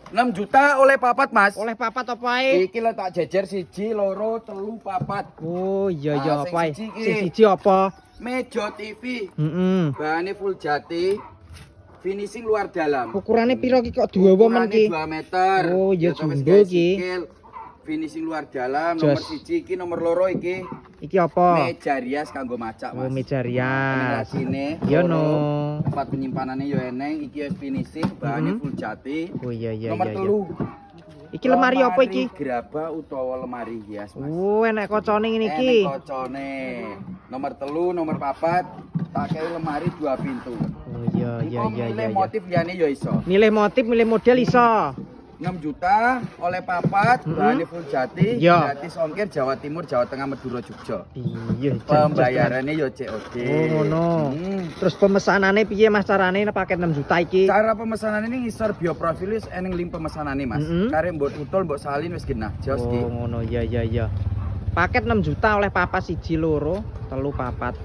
6 juta oleh papat, Mas. Oleh papat apa ae? Iki lho tak jejer 1, 2, 3, 4. Oh iya iya Ah, sing apa ae? siji iki. Sing siji apa? Meja TV. Heeh. Bahannya full jati. Finishing luar dalam. Ukurannya piro iki kok duwa men Ukurannya iki? 2 meter. Oh, iya, Ya, tapi jumbo gawe iki. sikil. Finishing luar dalam. Jos. Nomor 1 iki, nomor loro iki. Iki apa? Meja rias kanggo macak, Oh Mas. meja rias. Sini. Iya no. Tempat penyimpanannya yo eneng, iki wis finishing, bahannya full jati. Oh iya iya Nomor iya. 3. Iki lemari apa iki? Gerabah utawa lemari hias, Mas. Oh enek kocone ngene iki. Enek kocone. Nomor 3, nomor 4, tak kei lemari 2 pintu. Oh iya iya Engko iya milih iya. motif liyane yo iso. Milih motif, milih model iso. 6 juta oleh papat, bahannya full jati, Iya. gratis ongkir Jawa Timur, Jawa Tengah, Madura, Jogja. Iya. Pembayarannya yo COD. Oh ngono. Terus pemesanannya piye Mas carane paket 6 juta iki? Cara pemesanan ini ngisor bioprofilis eneng link pemesanannya, Mas. Kare mbok utul, mbok salin wis genah. Jos Oh iki. ngono iya iya iya. Paket 6 juta oleh papat 1, 2, 3, 4.